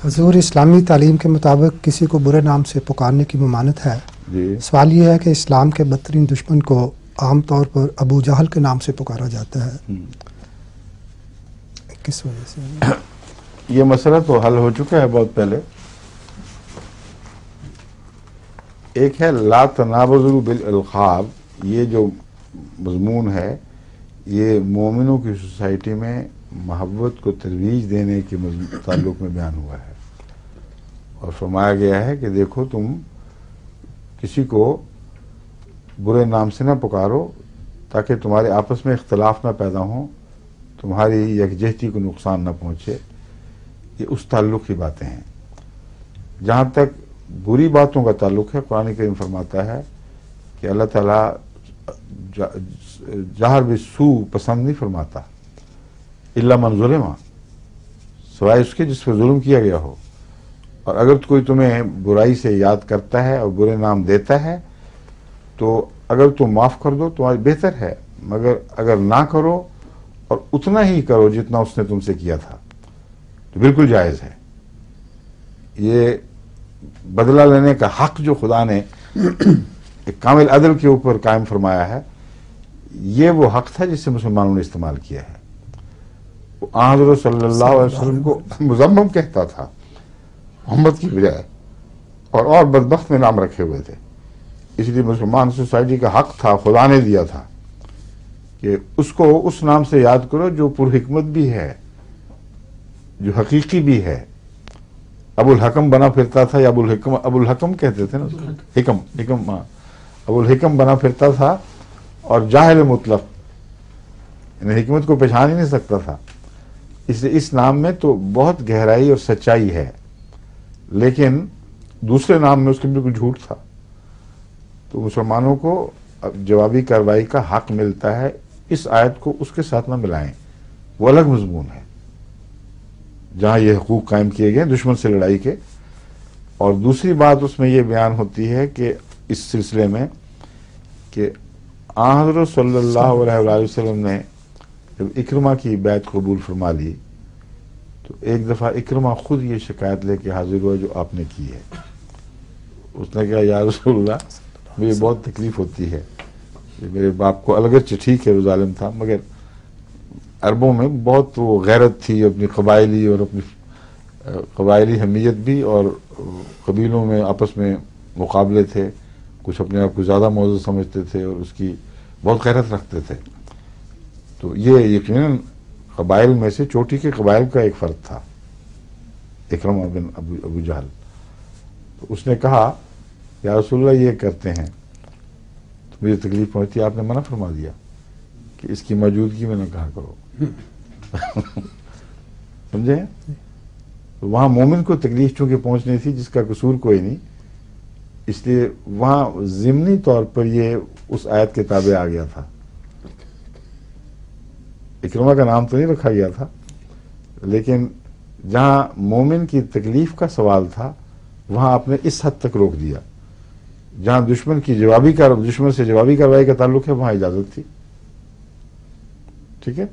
حضور اسلامی تعلیم کے مطابق کسی کو برے نام سے پکارنے کی ممانعت ہے. جی سوال یہ ہے کہ اسلام کے بدترین دشمن کو عام طور پر ابو جہل کے نام سے پکارا جاتا ہے، کس وجہ سے؟ یہ مسئلہ تو حل ہو چکا ہے بہت پہلے. ایک ہے لا تنابزوا بالالقاب، یہ جو مضمون ہے یہ مومنوں کی سوسائٹی میں محبت کو ترویج دینے کے تعلق میں بیان ہوا ہے، اور فرمایا گیا ہے کہ دیکھو تم کسی کو برے نام سے نہ پکارو تاکہ تمہارے آپس میں اختلاف نہ پیدا ہوں، تمہاری یکجہتی کو نقصان نہ پہنچے. یہ اس تعلق کی باتیں ہیں. جہاں تک بری باتوں کا تعلق ہے، قرآن کریم فرماتا ہے کہ اللہ تعالیٰ جہر بالسوء پسند نہیں فرماتا، الا من ظلم، سوائے اس کے جس پر ظلم کیا گیا ہو. اور اگر کوئی تمہیں برائی سے یاد کرتا ہے اور برے نام دیتا ہے تو اگر تم معاف کر دو تمہاری بہتر ہے، مگر اگر نہ کرو اور اتنا ہی کرو جتنا اس نے تم سے کیا تھا تو بالکل جائز ہے. یہ بدلہ لینے کا حق جو خدا نے ایک کامل عدل کے اوپر قائم فرمایا ہے، یہ وہ حق تھا جس سے مسلمانوں نے استعمال کیا ہے. حضرت صلی اللہ علیہ وسلم کو مذمم کہتا تھا محمد کی بجائے، اور بدبخت میں نام رکھے ہوئے تھے. اس لیے مسلمان سوسائٹی کا حق تھا، خدا نے دیا تھا کہ اس کو اس نام سے یاد کرو جو پر حکمت بھی ہے، جو حقیقی بھی ہے. ابو الحکم بنا پھرتا تھا، یا ابو الحکم کہتے تھے نا، حکم ابو الحکم بنا پھرتا تھا اور جاہل مطلق، یعنی حکمت کو پہچان ہی نہیں سکتا تھا. اس لیے اس نام میں تو بہت گہرائی اور سچائی ہے، لیکن دوسرے نام میں اس کے بالکل جھوٹ تھا. تو مسلمانوں کو اب جوابی کارروائی کا حق ملتا ہے. اس آیت کو اس کے ساتھ نہ ملائیں، وہ الگ مضمون ہے جہاں یہ حقوق قائم کیے گئے دشمن سے لڑائی کے. اور دوسری بات اس میں یہ بیان ہوتی ہے کہ اس سلسلے میں کہ حضرت صلی اللہ علیہ وسلم نے جب اکرمہ کی بیعت قبول فرما لی تو ایک دفعہ اکرمہ خود یہ شکایت لے کے حاضر ہوا جو آپ نے کی ہے. اس نے کہا یا رسول اللہ مجھے بہت تکلیف ہوتی ہے، میرے باپ کو اگرچہ ٹھیک ہے وہ ظالم تھا، مگر عربوں میں بہت وہ غیرت تھی، اپنی قبائلی اور اپنی قبائلی حمیت بھی، اور قبیلوں میں آپس میں مقابلے تھے. کچھ اپنے آپ کو زیادہ معزز سمجھتے تھے اور اس کی بہت غیرت رکھتے تھے. تو یہ یقیناً قبائل میں سے چوٹی کے قبائل کا ایک فرد تھا اکرمہ بن ابو جہل. تو اس نے کہا یا رسول اللہ یہ کرتے ہیں تو مجھے تکلیف پہنچتی ہے، آپ نے منع فرما دیا کہ اس کی موجودگی میں نہ کہا کرو. سمجھے؟ وہاں مومن کو تکلیف چونکہ پہنچنی تھی جس کا قصور کوئی نہیں، اس لیے وہاں ضمنی طور پر یہ اس آیت کے تابع آ گیا تھا. اکرمہ کا نام تو نہیں رکھا گیا تھا، لیکن جہاں مومن کی تکلیف کا سوال تھا وہاں آپ نے اس حد تک روک دیا. جہاں دشمن سے جوابی کارروائی کا تعلق ہے وہاں اجازت تھی. ٹھیک ہے.